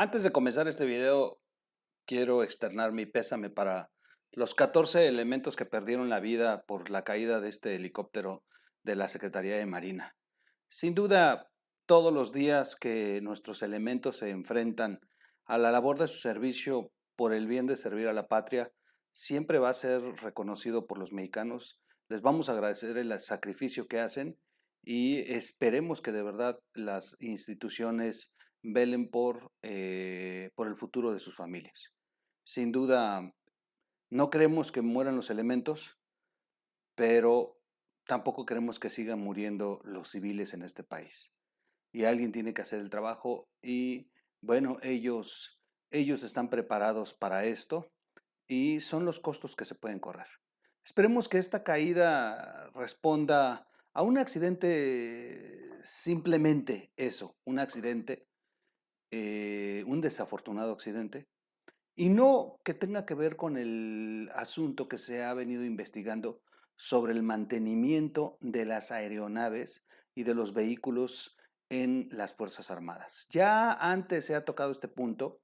Antes de comenzar este video, quiero externar mi pésame para los 14 elementos que perdieron la vida por la caída de este helicóptero de la Secretaría de Marina. Sin duda, todos los días que nuestros elementos se enfrentan a la labor de su servicio por el bien de servir a la patria, siempre va a ser reconocido por los mexicanos. Les vamos a agradecer el sacrificio que hacen y esperemos que de verdad las instituciones velen por el futuro de sus familias. Sin duda, no queremos que mueran los elementos, pero tampoco queremos que sigan muriendo los civiles en este país. Y alguien tiene que hacer el trabajo y bueno, ellos están preparados para esto y son los costos que se pueden correr. Esperemos que esta caída responda a un accidente, simplemente eso, un accidente, un desafortunado accidente, y no que tenga que ver con el asunto que se ha venido investigando sobre el mantenimiento de las aeronaves y de los vehículos en las Fuerzas Armadas. Ya antes se ha tocado este punto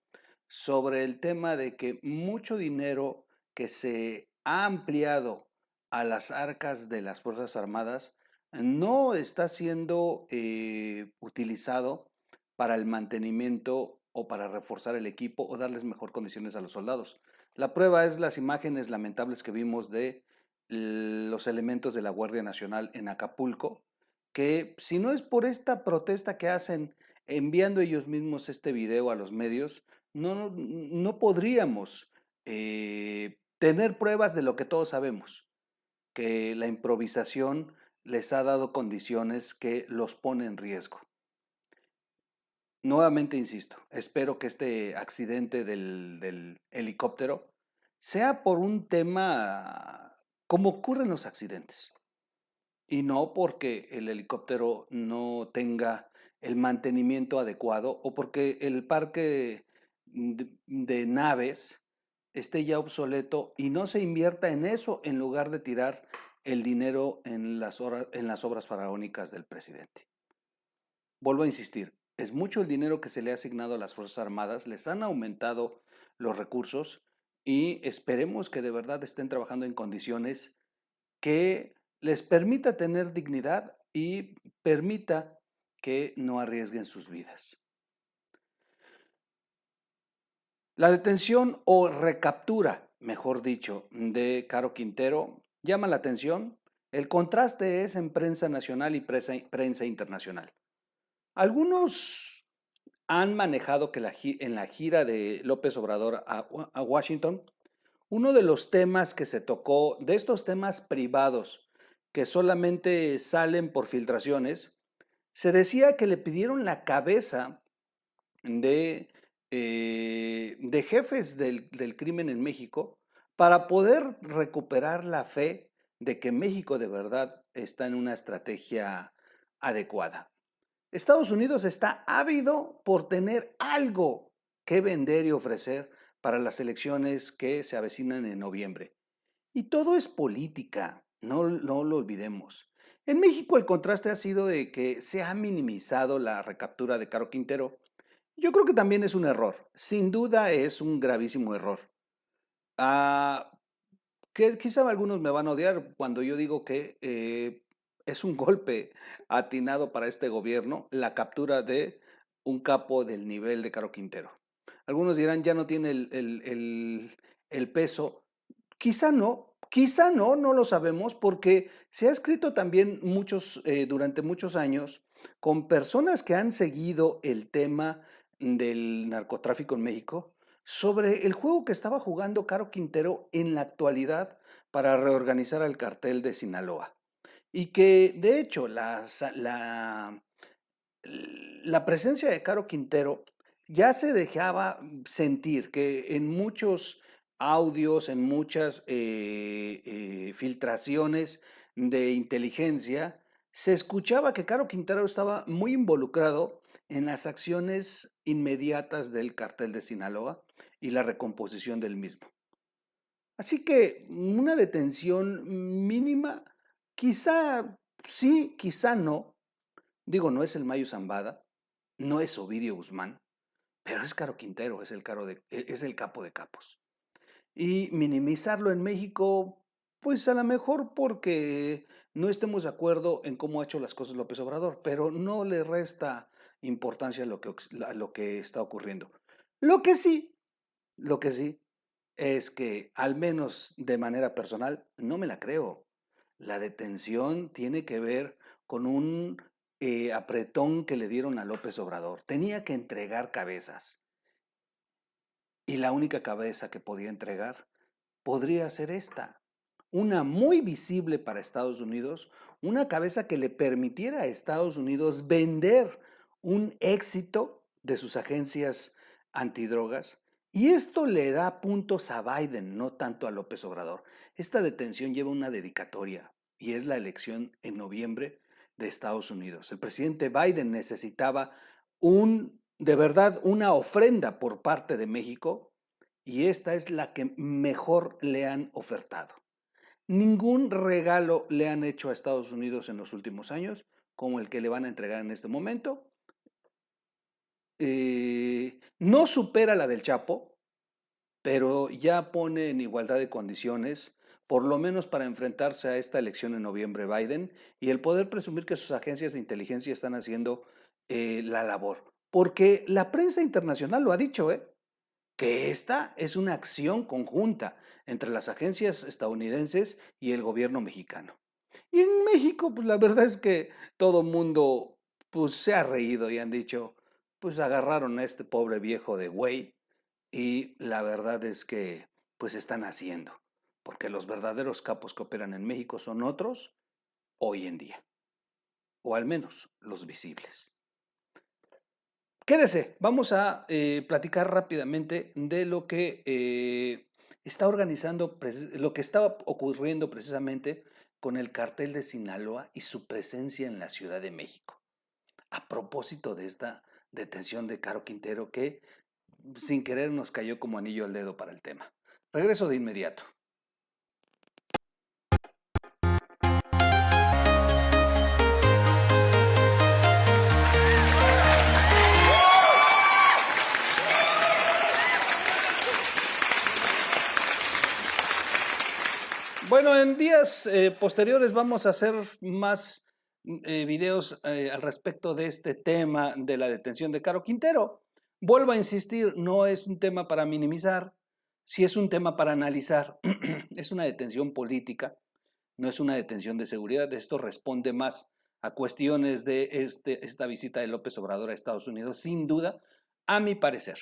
sobre el tema de que mucho dinero que se ha ampliado a las arcas de las Fuerzas Armadas no está siendo utilizado para el mantenimiento o para reforzar el equipo o darles mejor condiciones a los soldados. La prueba es las imágenes lamentables que vimos de los elementos de la Guardia Nacional en Acapulco, que si no es por esta protesta que hacen enviando ellos mismos este video a los medios, no podríamos tener pruebas de lo que todos sabemos, que la improvisación les ha dado condiciones que los pone en riesgo. Nuevamente insisto, espero que este accidente del helicóptero sea por un tema como ocurren los accidentes y no porque el helicóptero no tenga el mantenimiento adecuado o porque el parque de naves esté ya obsoleto y no se invierta en eso en lugar de tirar el dinero en las obras faraónicas del presidente. Vuelvo a insistir, es mucho el dinero que se le ha asignado a las Fuerzas Armadas, les han aumentado los recursos y esperemos que de verdad estén trabajando en condiciones que les permita tener dignidad y permita que no arriesguen sus vidas. La detención o recaptura, mejor dicho, de Caro Quintero llama la atención. El contraste es en prensa nacional y prensa internacional. Algunos han manejado que en la gira de López Obrador a Washington, uno de los temas que se tocó, de estos temas privados que solamente salen por filtraciones, se decía que le pidieron la cabeza de, de jefes del crimen en México para poder recuperar la fe de que México de verdad está en una estrategia adecuada. Estados Unidos está ávido por tener algo que vender y ofrecer para las elecciones que se avecinan en noviembre. Y todo es política, no lo olvidemos. En México el contraste ha sido de que se ha minimizado la recaptura de Caro Quintero. Yo creo que también es un error, sin duda es un gravísimo error. Ah, que quizá algunos me van a odiar cuando yo digo que es un golpe atinado para este gobierno la captura de un capo del nivel de Caro Quintero. Algunos dirán ya no tiene el peso. Quizá no, no lo sabemos porque se ha escrito también durante muchos años con personas que han seguido el tema del narcotráfico en México sobre el juego que estaba jugando Caro Quintero en la actualidad para reorganizar al cartel de Sinaloa. Y que de hecho la presencia de Caro Quintero ya se dejaba sentir que en muchos audios, en muchas filtraciones de inteligencia, se escuchaba que Caro Quintero estaba muy involucrado en las acciones inmediatas del cartel de Sinaloa y la recomposición del mismo. Así que una detención mínima, quizá sí, quizá no. Digo, no es el Mayo Zambada, no es Ovidio Guzmán, pero es Caro Quintero, es el capo de capos. Y minimizarlo en México, pues a lo mejor porque no estemos de acuerdo en cómo ha hecho las cosas López Obrador, pero no le resta importancia a lo que está ocurriendo. Lo que sí, lo que sí es que, al menos de manera personal, no me la creo. La detención tiene que ver con un apretón que le dieron a López Obrador. Tenía que entregar cabezas y la única cabeza que podía entregar podría ser esta, una muy visible para Estados Unidos, una cabeza que le permitiera a Estados Unidos vender un éxito de sus agencias antidrogas. Y esto le da puntos a Biden, no tanto a López Obrador. Esta detención lleva una dedicatoria y es la elección en noviembre de Estados Unidos. El presidente Biden necesitaba de verdad, una ofrenda por parte de México y esta es la que mejor le han ofertado. Ningún regalo le han hecho a Estados Unidos en los últimos años como el que le van a entregar en este momento. No supera la del Chapo, pero ya pone en igualdad de condiciones, por lo menos para enfrentarse a esta elección en noviembre Biden y el poder presumir que sus agencias de inteligencia están haciendo la labor. Porque la prensa internacional lo ha dicho, que esta es una acción conjunta entre las agencias estadounidenses y el gobierno mexicano. Y en México, pues la verdad es que todo mundo pues, se ha reído y han dicho, pues agarraron a este pobre viejo de güey y la verdad es que pues están haciendo, porque los verdaderos capos que operan en México son otros hoy en día, o al menos los visibles. Quédese, vamos a platicar rápidamente de lo que está organizando, lo que estaba ocurriendo precisamente con el cartel de Sinaloa y su presencia en la Ciudad de México. A propósito de esta detención de Caro Quintero que sin querer nos cayó como anillo al dedo para el tema. Regreso de inmediato. Bueno, en días posteriores vamos a hacer más videos al respecto de este tema de la detención de Caro Quintero. Vuelvo a insistir, no es un tema para minimizar, sí es un tema para analizar. Es una detención política, no es una detención de seguridad. Esto responde más a cuestiones de esta visita de López Obrador a Estados Unidos, sin duda, a mi parecer.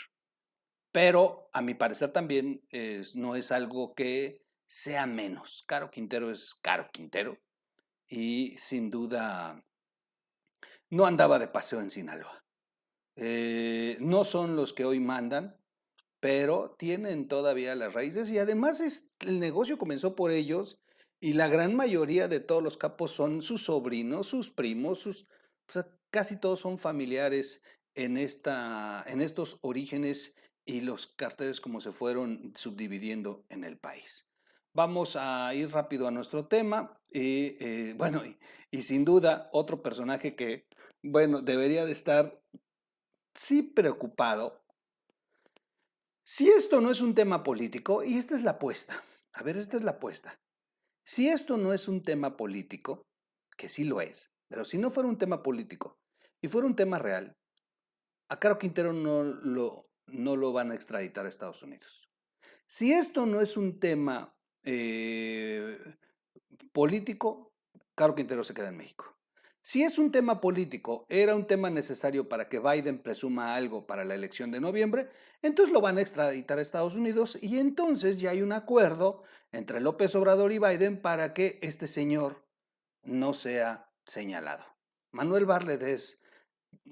Pero a mi parecer también no es algo que sea menos. Caro Quintero es Caro Quintero y sin duda no andaba de paseo en Sinaloa. No son los que hoy mandan, pero tienen todavía las raíces y además el negocio comenzó por ellos y la gran mayoría de todos los capos son sus sobrinos, sus primos, o sea, casi todos son familiares en estos orígenes y los cárteles como se fueron subdividiendo en el país. Vamos a ir rápido a nuestro tema. Bueno, y sin duda otro personaje que, bueno, debería de estar sí preocupado. Si esto no es un tema político, y esta es la apuesta, a ver, esta es la apuesta. Si esto no es un tema político, que sí lo es, pero si no fuera un tema político y fuera un tema real, a Caro Quintero no lo van a extraditar a Estados Unidos. Si esto no es un tema político, Caro Quintero se queda en México. Si es un tema político, era un tema necesario para que Biden presuma algo para la elección de noviembre, entonces lo van a extraditar a Estados Unidos y entonces ya hay un acuerdo entre López Obrador y Biden para que este señor no sea señalado. Manuel Bartlett es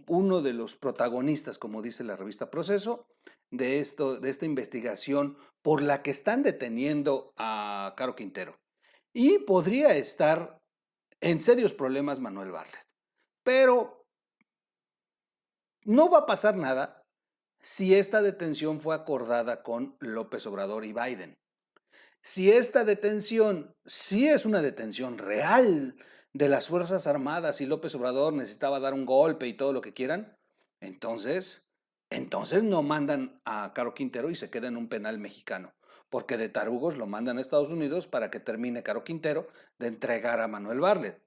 uno de los protagonistas, como dice la revista Proceso, de esta investigación por la que están deteniendo a Caro Quintero. Y podría estar en serios problemas Manuel Bartlett. Pero no va a pasar nada si esta detención fue acordada con López Obrador y Biden. Si esta detención sí es una detención real de las Fuerzas Armadas y López Obrador necesitaba dar un golpe y todo lo que quieran, entonces entonces no mandan a Caro Quintero y se queda en un penal mexicano, porque de tarugos lo mandan a Estados Unidos para que termine Caro Quintero de entregar a Manuel Bartlett.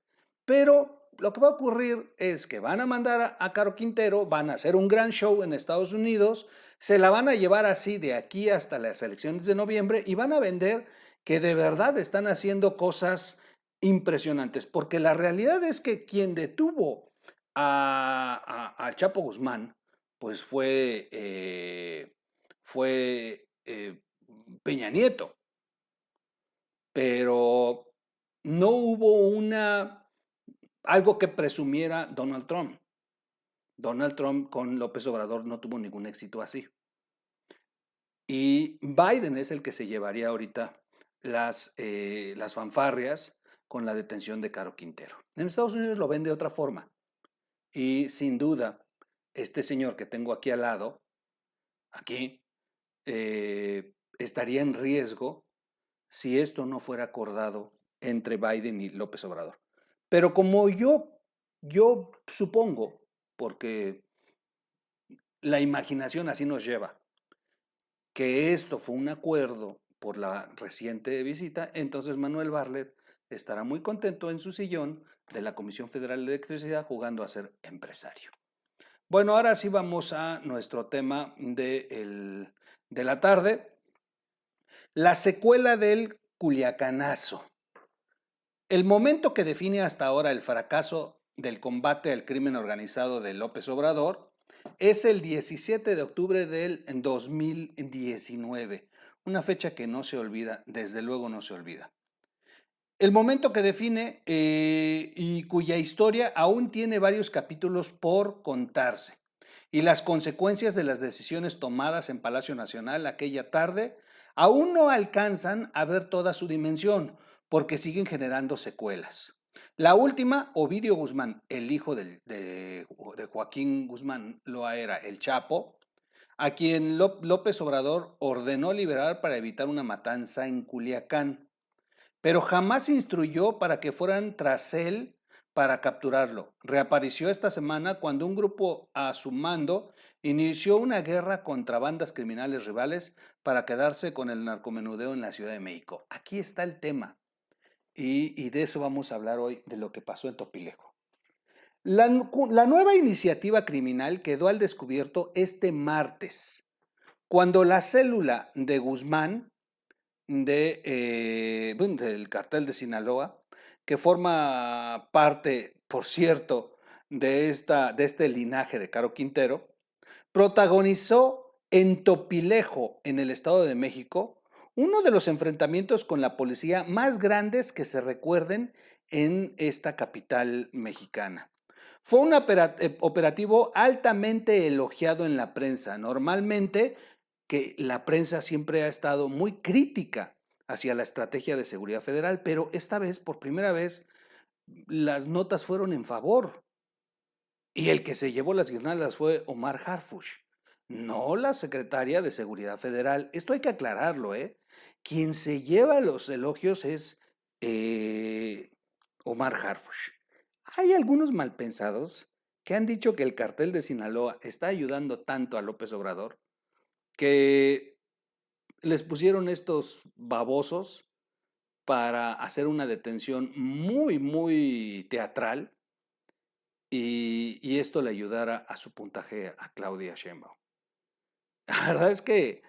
Pero lo que va a ocurrir es que van a mandar a Caro Quintero, van a hacer un gran show en Estados Unidos, se la van a llevar así de aquí hasta las elecciones de noviembre y van a vender que de verdad están haciendo cosas impresionantes, porque la realidad es que quien detuvo a Chapo Guzmán, pues fue Peña Nieto, pero no hubo algo que presumiera Donald Trump. Donald Trump con López Obrador no tuvo ningún éxito así. Y Biden es el que se llevaría ahorita las fanfarrias con la detención de Caro Quintero. En Estados Unidos lo ven de otra forma. Y sin duda, este señor que tengo aquí al lado, aquí, estaría en riesgo si esto no fuera acordado entre Biden y López Obrador. Pero como yo supongo, porque la imaginación así nos lleva, que esto fue un acuerdo por la reciente visita, entonces Manuel Bartlett estará muy contento en su sillón de la Comisión Federal de Electricidad jugando a ser empresario. Bueno, ahora sí vamos a nuestro tema de la tarde, la secuela del Culiacanazo. El momento que define hasta ahora el fracaso del combate al crimen organizado de López Obrador es el 17 de octubre del 2019, una fecha que no se olvida, desde luego no se olvida. El momento que define y cuya historia aún tiene varios capítulos por contarse, y las consecuencias de las decisiones tomadas en Palacio Nacional aquella tarde aún no alcanzan a ver toda su dimensión, porque siguen generando secuelas. La última, Ovidio Guzmán, el hijo de Joaquín Guzmán Loaera, el Chapo, a quien López Obrador ordenó liberar para evitar una matanza en Culiacán, pero jamás instruyó para que fueran tras él para capturarlo. Reapareció esta semana cuando un grupo a su mando inició una guerra contra bandas criminales rivales para quedarse con el narcomenudeo en la Ciudad de México. Aquí está el tema y de eso vamos a hablar hoy, de lo que pasó en Topilejo. La nueva iniciativa criminal quedó al descubierto este martes, cuando la célula de Guzmán, del cartel de Sinaloa, que forma parte, por cierto, de este linaje de Caro Quintero, protagonizó en Topilejo, en el Estado de México, uno de los enfrentamientos con la policía más grandes que se recuerden en esta capital mexicana. Fue un operativo altamente elogiado en la prensa. Normalmente que la prensa siempre ha estado muy crítica hacia la estrategia de seguridad federal, pero esta vez, por primera vez, las notas fueron en favor. Y el que se llevó las guirnaldas fue Omar Harfuch, no la secretaria de Seguridad Federal. Esto hay que aclararlo, ¿eh? Quien se lleva los elogios es Omar Harfuch. Hay algunos malpensados que han dicho que el cartel de Sinaloa está ayudando tanto a López Obrador que les pusieron estos babosos para hacer una detención muy, muy teatral y esto le ayudara a su puntaje a Claudia Sheinbaum. La verdad es que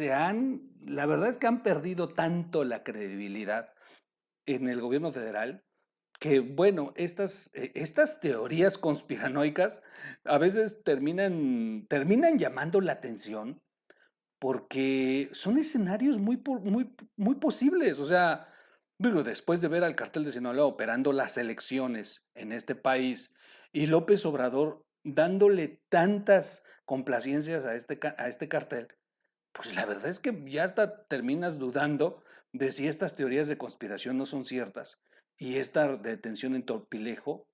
la verdad es que han perdido tanto la credibilidad en el gobierno federal que, bueno, estas teorías conspiranoicas a veces terminan llamando la atención porque son escenarios muy posibles. O sea, digo, después de ver al cartel de Sinaloa operando las elecciones en este país y López Obrador dándole tantas complacencias a este cartel, pues la verdad es que ya hasta terminas dudando de si estas teorías de conspiración no son ciertas. Y esta detención en Torpilejo,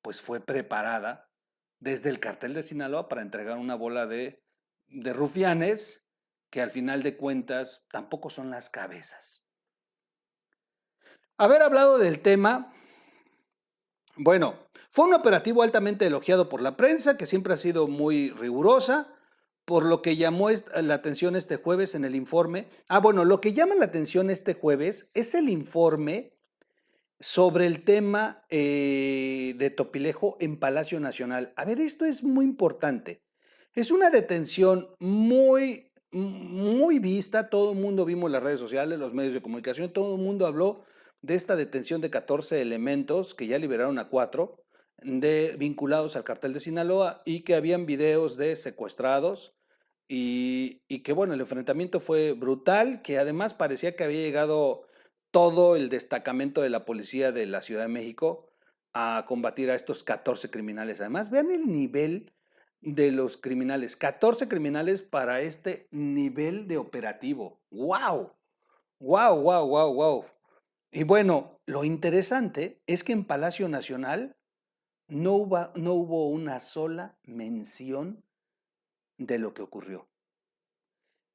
pues fue preparada desde el cartel de Sinaloa para entregar una bola de rufianes que al final de cuentas tampoco son las cabezas. Haber hablado del tema, bueno, fue un operativo altamente elogiado por la prensa, que siempre ha sido muy rigurosa, por lo que llamó la atención este jueves en el informe. Bueno, lo que llama la atención este jueves es el informe sobre el tema de Topilejo en Palacio Nacional. A ver, esto es muy importante. Es una detención muy vista. Todo el mundo vimos las redes sociales, los medios de comunicación, todo el mundo habló de esta detención de 14 elementos, que ya liberaron a 4, vinculados al cartel de Sinaloa, y que habían videos de secuestrados, y que bueno, el enfrentamiento fue brutal, que además parecía que había llegado todo el destacamento de la policía de la Ciudad de México a combatir a estos 14 criminales. Además, vean el nivel de los criminales, 14 criminales para este nivel de operativo. ¡Wow! ¡Wow, wow, wow, wow! Y bueno, lo interesante es que en Palacio Nacional no hubo una sola mención de lo que ocurrió.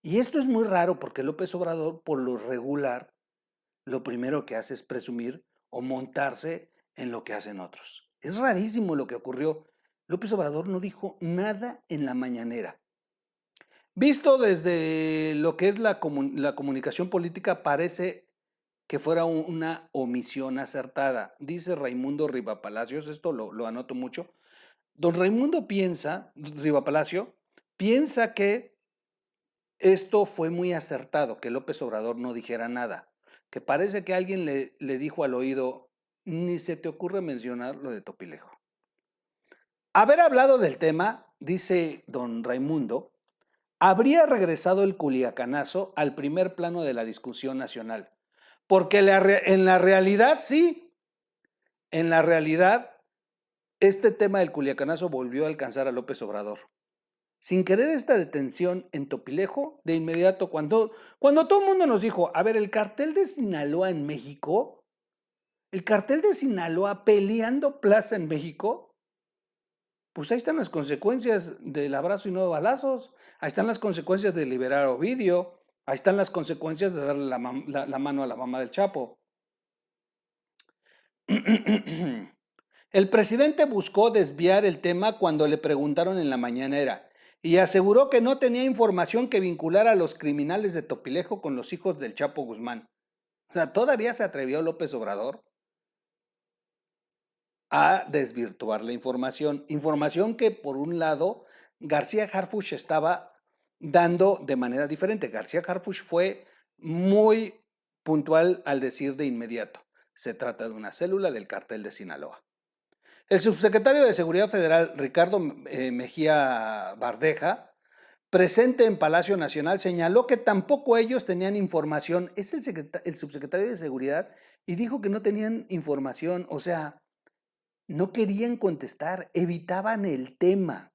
Y esto es muy raro porque López Obrador, por lo regular, lo primero que hace es presumir o montarse en lo que hacen otros. Es rarísimo lo que ocurrió. López Obrador no dijo nada en la mañanera. Visto desde lo que es la comunicación política, parece que fuera una omisión acertada. Dice Raimundo Rivapalacios, esto lo anoto mucho. Don Raimundo Rivapalacio, piensa que esto fue muy acertado, que López Obrador no dijera nada, que parece que alguien le dijo al oído, ni se te ocurre mencionar lo de Topilejo. Haber hablado del tema, dice don Raimundo, habría regresado el culiacanazo al primer plano de la discusión nacional. Porque en la realidad, sí, en la realidad, este tema del culiacanazo volvió a alcanzar a López Obrador. Sin querer esta detención en Topilejo, de inmediato, cuando todo el mundo nos dijo, a ver, el cartel de Sinaloa en México, el cartel de Sinaloa peleando plaza en México, pues ahí están las consecuencias del abrazo y no balazos, ahí están las consecuencias de liberar a Ovidio, ahí están las consecuencias de darle la mano a la mamá del Chapo. El presidente buscó desviar el tema cuando le preguntaron en la mañanera y aseguró que no tenía información que vinculara a los criminales de Topilejo con los hijos del Chapo Guzmán. O sea, todavía se atrevió López Obrador a desvirtuar la información. Información que, por un lado, García Harfuch estaba dando de manera diferente. García Harfuch fue muy puntual al decir de inmediato, se trata de una célula del cartel de Sinaloa. El subsecretario de Seguridad Federal, Ricardo Mejía Bardeja, presente en Palacio Nacional, señaló que tampoco ellos tenían información. Es el subsecretario de Seguridad y dijo que no tenían información, o sea, no querían contestar, evitaban el tema.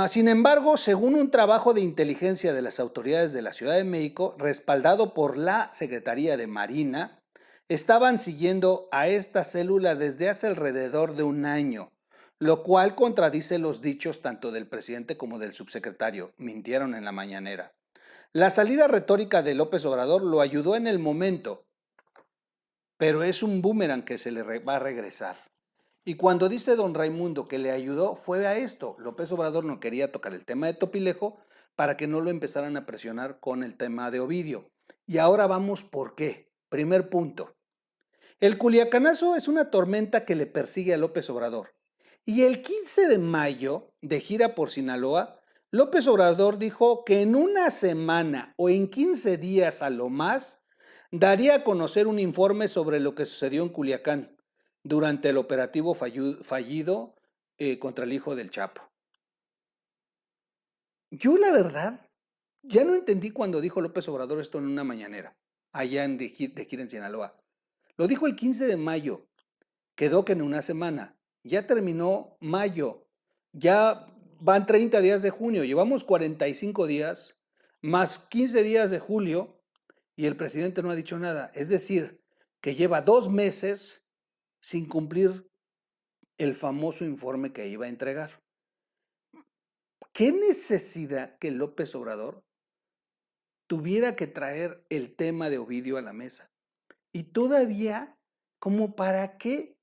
Sin embargo, según un trabajo de inteligencia de las autoridades de la Ciudad de México, respaldado por la Secretaría de Marina, estaban siguiendo a esta célula desde hace alrededor de un año, lo cual contradice los dichos tanto del presidente como del subsecretario. Mintieron en la mañanera. La salida retórica de López Obrador lo ayudó en el momento, pero es un boomerang que se le va a regresar. Y cuando dice don Raimundo que le ayudó, fue a esto. López Obrador no quería tocar el tema de Topilejo para que no lo empezaran a presionar con el tema de Ovidio. Y ahora vamos por qué. Primer punto. El culiacanazo es una tormenta que le persigue a López Obrador. Y el 15 de mayo, de gira por Sinaloa, López Obrador dijo que en una semana o en 15 días a lo más, daría a conocer un informe sobre lo que sucedió en Culiacán durante el operativo fallido contra el hijo del Chapo. Yo la verdad, ya no entendí cuando dijo López Obrador esto en una mañanera, allá de gira en Sinaloa. Lo dijo el 15 de mayo, quedó que en una semana, ya terminó mayo, ya van 30 días de junio, llevamos 45 días, más 15 días de julio, y el presidente no ha dicho nada. Es decir, que lleva 2 meses sin cumplir el famoso informe que iba a entregar. ¿Qué necesidad que López Obrador tuviera que traer el tema de Ovidio a la mesa? Y todavía, ¿como para qué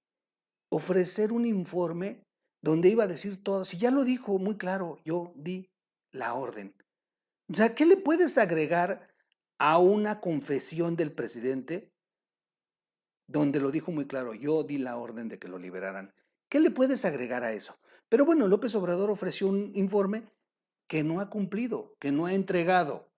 ofrecer un informe donde iba a decir todo. Si ya lo dijo muy claro, yo di la orden. O sea, ¿qué le puedes agregar a una confesión del presidente donde lo dijo muy claro? Yo di la orden de que lo liberaran. ¿Qué le puedes agregar a eso? Pero bueno, López Obrador ofreció un informe que no ha cumplido, que no ha entregado.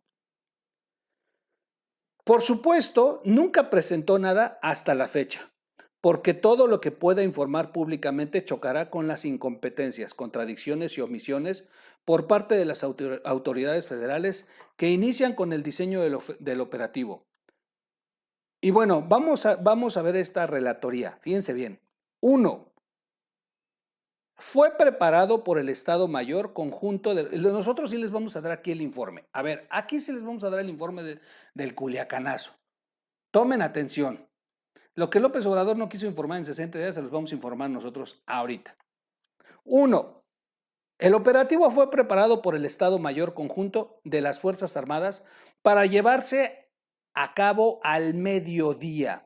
Por supuesto, nunca presentó nada hasta la fecha, porque todo lo que pueda informar públicamente chocará con las incompetencias, contradicciones y omisiones por parte de las autoridades federales que inician con el diseño del operativo. Y bueno, vamos a ver esta relatoría. Fíjense bien. 1. Fue preparado por el Estado Mayor Conjunto de... Nosotros sí les vamos a dar aquí el informe. A ver, aquí sí les vamos a dar el informe del Culiacanazo. Tomen atención. Lo que López Obrador no quiso informar en 60 días, se los vamos a informar nosotros ahorita. 1. El operativo fue preparado por el Estado Mayor Conjunto de las Fuerzas Armadas para llevarse a cabo al mediodía,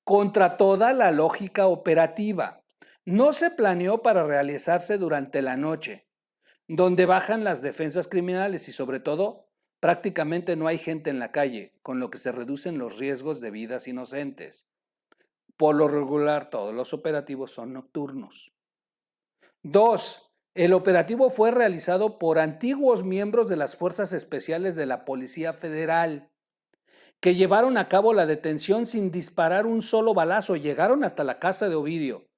contra toda la lógica operativa. No se planeó para realizarse durante la noche, donde bajan las defensas criminales y sobre todo, prácticamente no hay gente en la calle, con lo que se reducen los riesgos de vidas inocentes. Por lo regular, todos los operativos son nocturnos. 2. El operativo fue realizado por antiguos miembros de las Fuerzas Especiales de la Policía Federal, que llevaron a cabo la detención sin disparar un solo balazo. Llegaron hasta la casa de Ovidio,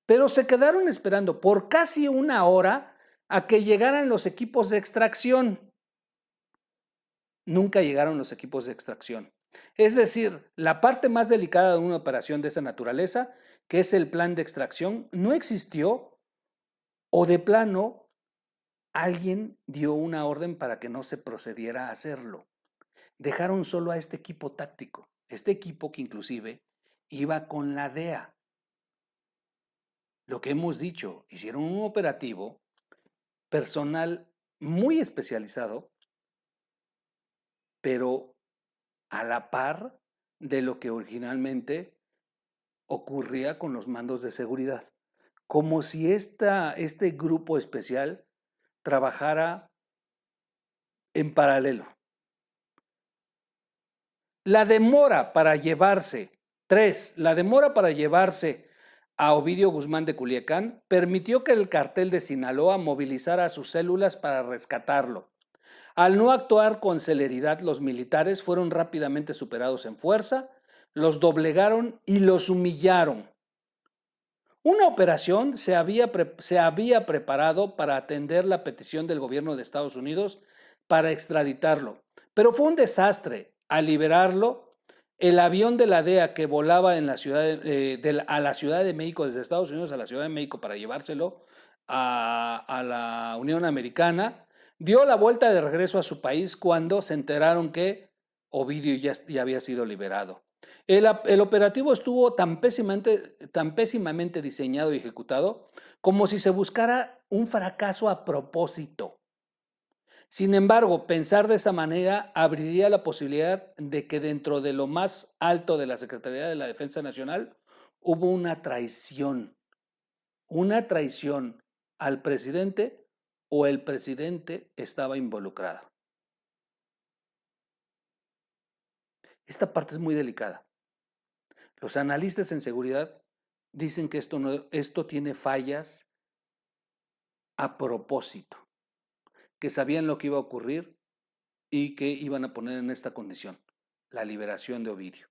pero se quedaron esperando por casi una hora a que llegaran los equipos de extracción. Nunca llegaron los equipos de extracción. Es decir, la parte más delicada de una operación de esa naturaleza, que es el plan de extracción, no existió, o de plano alguien dio una orden para que no se procediera a hacerlo. Dejaron solo a este equipo táctico, este equipo que inclusive iba con la DEA. Lo que hemos dicho, hicieron un operativo personal muy especializado, pero a la par de lo que originalmente ocurría con los mandos de seguridad, como si este grupo especial trabajara en paralelo. La demora para llevarse, 3, la demora para llevarse a Ovidio Guzmán de Culiacán permitió que el cartel de Sinaloa movilizara a sus células para rescatarlo. Al no actuar con celeridad, los militares fueron rápidamente superados en fuerza, los doblegaron y los humillaron. Una operación se había preparado para atender la petición del gobierno de Estados Unidos para extraditarlo, pero fue un desastre. Al liberarlo, el avión de la DEA que volaba en la a la Ciudad de México, desde Estados Unidos a la Ciudad de México para llevárselo a la Unión Americana, dio la vuelta de regreso a su país cuando se enteraron que Ovidio ya había sido liberado. El operativo estuvo tan pésimamente diseñado y ejecutado como si se buscara un fracaso a propósito. Sin embargo, pensar de esa manera abriría la posibilidad de que dentro de lo más alto de la Secretaría de la Defensa Nacional hubo una traición al presidente o el presidente estaba involucrado. Esta parte es muy delicada. Los analistas en seguridad dicen que esto tiene fallas a propósito, que sabían lo que iba a ocurrir y que iban a poner en esta condición, la liberación de Ovidio.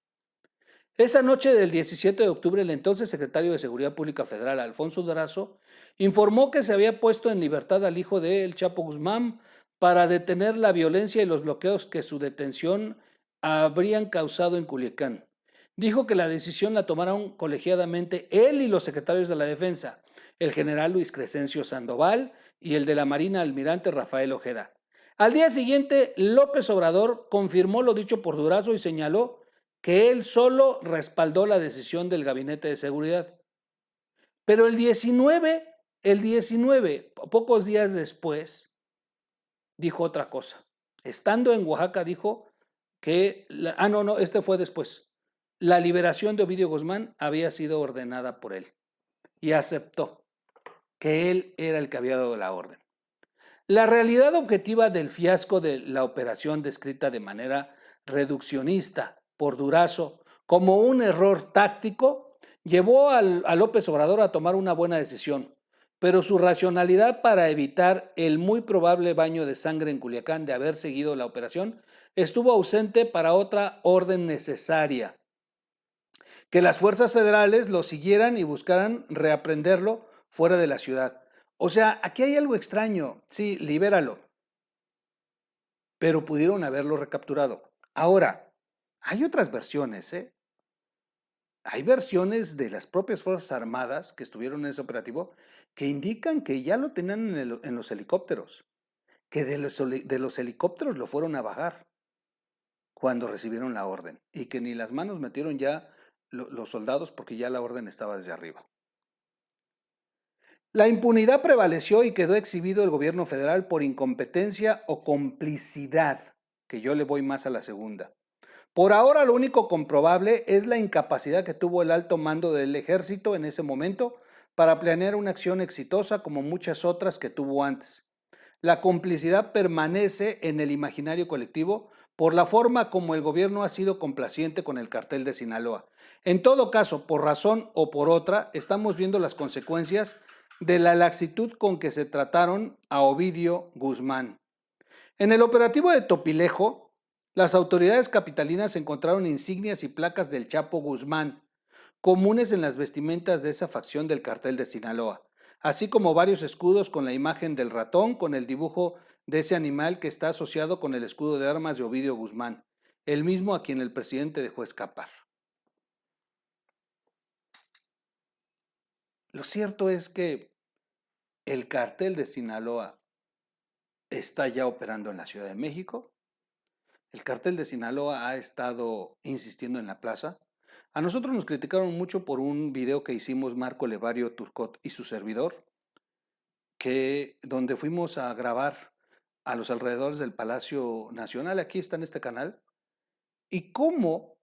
Esa noche del 17 de octubre, el entonces secretario de Seguridad Pública Federal, Alfonso Durazo, informó que se había puesto en libertad al hijo de El Chapo Guzmán para detener la violencia y los bloqueos que su detención habrían causado en Culiacán. Dijo que la decisión la tomaron colegiadamente él y los secretarios de la Defensa, el general Luis Crescencio Sandoval y el de la Marina, almirante Rafael Ojeda. Al día siguiente, López Obrador confirmó lo dicho por Durazo y señaló que él solo respaldó la decisión del Gabinete de Seguridad. Pero el 19, pocos días después, dijo otra cosa. Estando en Oaxaca dijo que, este fue después. La liberación de Ovidio Guzmán había sido ordenada por él y aceptó. que él era el que había dado la orden. La realidad objetiva del fiasco de la operación, descrita de manera reduccionista por Durazo como un error táctico, llevó a López Obrador a tomar una buena decisión, pero su racionalidad para evitar el muy probable baño de sangre en Culiacán de haber seguido la operación estuvo ausente para otra orden necesaria: que las fuerzas federales lo siguieran y buscaran reaprenderlo fuera de la ciudad. O sea, aquí hay algo extraño. Sí, libéralo, pero pudieron haberlo recapturado. Ahora, hay otras versiones, ¿eh? Hay versiones de las propias Fuerzas Armadas que estuvieron en ese operativo que indican que ya lo tenían en los helicópteros, que de los helicópteros lo fueron a bajar cuando recibieron la orden y que ni las manos metieron ya los soldados porque ya la orden estaba desde arriba. La impunidad prevaleció y quedó exhibido el gobierno federal por incompetencia o complicidad, que yo le voy más a la segunda. Por ahora lo único comprobable es la incapacidad que tuvo el alto mando del ejército en ese momento para planear una acción exitosa como muchas otras que tuvo antes. La complicidad permanece en el imaginario colectivo por la forma como el gobierno ha sido complaciente con el cartel de Sinaloa. En todo caso, por razón o por otra, estamos viendo las consecuencias de la laxitud con que se trataron a Ovidio Guzmán. En el operativo de Topilejo, las autoridades capitalinas encontraron insignias y placas del Chapo Guzmán, comunes en las vestimentas de esa facción del cartel de Sinaloa, así como varios escudos con la imagen del ratón con el dibujo de ese animal que está asociado con el escudo de armas de Ovidio Guzmán, el mismo a quien el presidente dejó escapar. Lo cierto es que el cartel de Sinaloa está ya operando en la Ciudad de México. El cartel de Sinaloa ha estado insistiendo en la plaza. A nosotros nos criticaron mucho por un video que hicimos Marco Levario Turcot y su servidor, donde fuimos a grabar a los alrededores del Palacio Nacional. Aquí está en este canal. Y cómo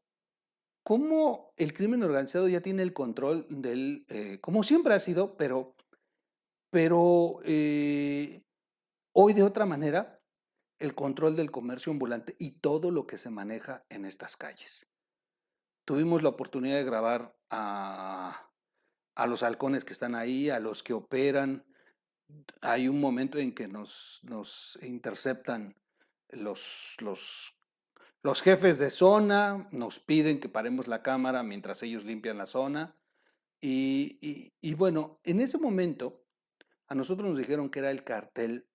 el crimen organizado ya tiene el control del, como siempre ha sido, pero hoy de otra manera, el control del comercio ambulante y todo lo que se maneja en estas calles. Tuvimos la oportunidad de grabar a los halcones que están ahí, a los que operan. Hay un momento en que nos interceptan los, los, los jefes de zona, nos piden que paremos la cámara mientras ellos limpian la zona. Y bueno, en ese momento a nosotros nos dijeron que era el cartel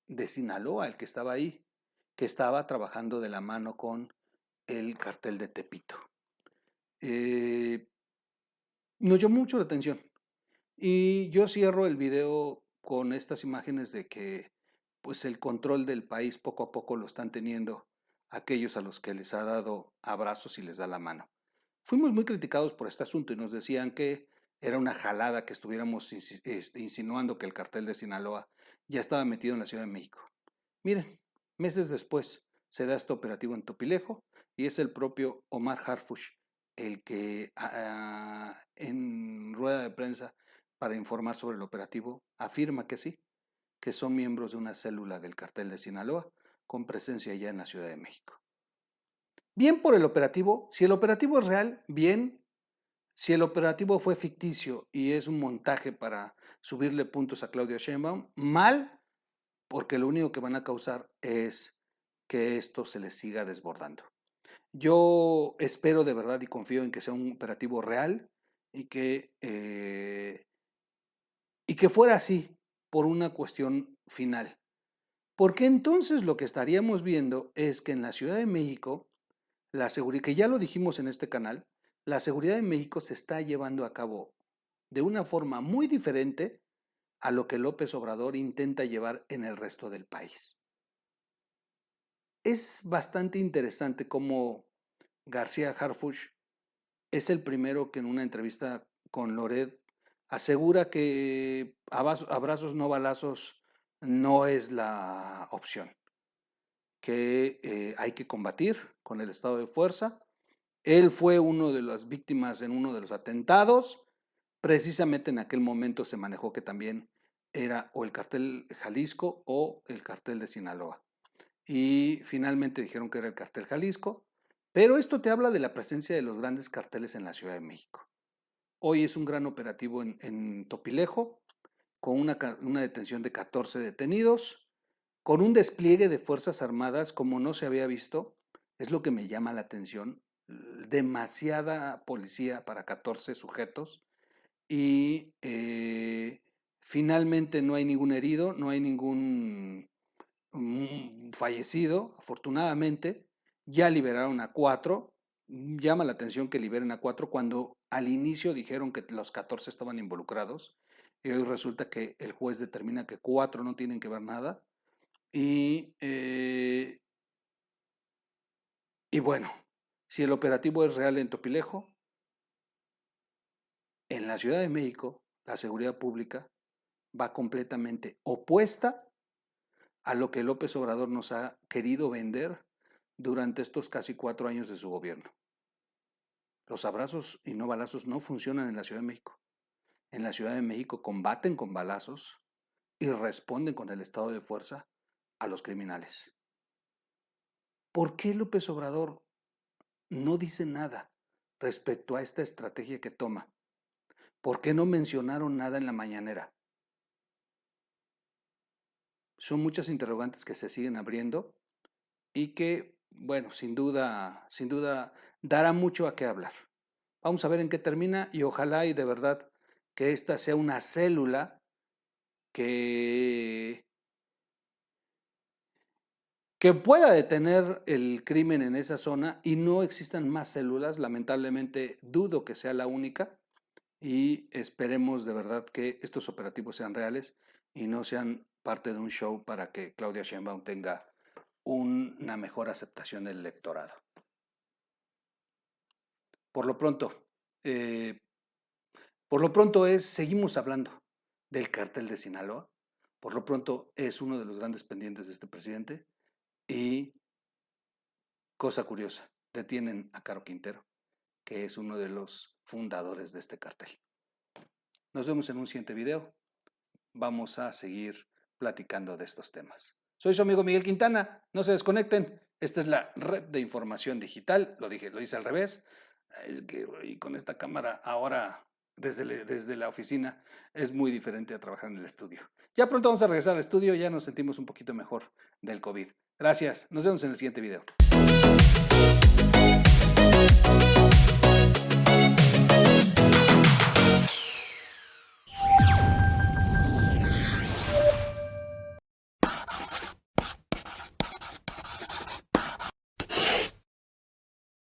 de Sinaloa el que estaba ahí, que estaba trabajando de la mano con el cartel de Tepito. Nos llamó mucho la atención. Y yo cierro el video con estas imágenes de que pues el control del país poco a poco lo están teniendo aquellos a los que les ha dado abrazos y les da la mano. Fuimos muy criticados por este asunto y nos decían que era una jalada que estuviéramos insinuando que el cartel de Sinaloa ya estaba metido en la Ciudad de México. Miren, meses después se da este operativo en Topilejo y es el propio Omar Harfuch el que en rueda de prensa para informar sobre el operativo afirma que sí, que son miembros de una célula del cartel de Sinaloa con presencia ya en la Ciudad de México. Bien por el operativo, si el operativo es real, bien. Si el operativo fue ficticio y es un montaje para subirle puntos a Claudia Sheinbaum, mal, porque lo único que van a causar es que esto se les siga desbordando. Yo espero de verdad y confío en que sea un operativo real y que fuera así por una cuestión final. Porque entonces lo que estaríamos viendo es que en la Ciudad de México, la seguridad, que ya lo dijimos en este canal, la seguridad de México se está llevando a cabo de una forma muy diferente a lo que López Obrador intenta llevar en el resto del país. Es bastante interesante cómo García Harfuch es el primero que en una entrevista con Loret asegura que abrazos no balazos no es la opción, que hay que combatir con el estado de fuerza. Él fue uno de las víctimas en uno de los atentados. Precisamente en aquel momento se manejó que también era o el cartel Jalisco o el cartel de Sinaloa. Y finalmente dijeron que era el cartel Jalisco, pero esto te habla de la presencia de los grandes carteles en la Ciudad de México. Hoy es un gran operativo en Topilejo, con una detención de 14 detenidos, con un despliegue de Fuerzas Armadas como no se había visto. Es lo que me llama la atención. Demasiada policía para 14 sujetos y finalmente no hay ningún herido, no hay ningún fallecido, afortunadamente. Ya liberaron a 4. Llama la atención que liberen a 4 cuando al inicio dijeron que los 14 estaban involucrados y hoy resulta que el juez determina que 4 no tienen que ver nada. Y bueno, si el operativo es real en Topilejo, en la Ciudad de México la seguridad pública va completamente opuesta a lo que López Obrador nos ha querido vender durante estos casi 4 años de su gobierno. Los abrazos y no balazos no funcionan en la Ciudad de México. En la Ciudad de México combaten con balazos y responden con el estado de fuerza a los criminales. ¿Por qué López Obrador no dice nada respecto a esta estrategia que toma? ¿Por qué no mencionaron nada en la mañanera? Son muchas interrogantes que se siguen abriendo y que, bueno, sin duda dará mucho a qué hablar. Vamos a ver en qué termina y ojalá y de verdad que esta sea una célula que pueda detener el crimen en esa zona y no existan más células. Lamentablemente dudo que sea la única y esperemos de verdad que estos operativos sean reales y no sean parte de un show para que Claudia Sheinbaum tenga una mejor aceptación del electorado. Por lo pronto seguimos hablando del cártel de Sinaloa. Por lo pronto es uno de los grandes pendientes de este presidente y, cosa curiosa, detienen a Caro Quintero, que es uno de los fundadores de este cártel. Nos vemos en un siguiente video. Vamos a seguir platicando de estos temas. Soy su amigo Miguel Quintana. No se desconecten. Esta es la red de información digital. Lo hice al revés. Es que y con esta cámara ahora desde la oficina es muy diferente a trabajar en el estudio. Ya pronto vamos a regresar al estudio. Ya nos sentimos un poquito mejor del COVID. Gracias. Nos vemos en el siguiente video.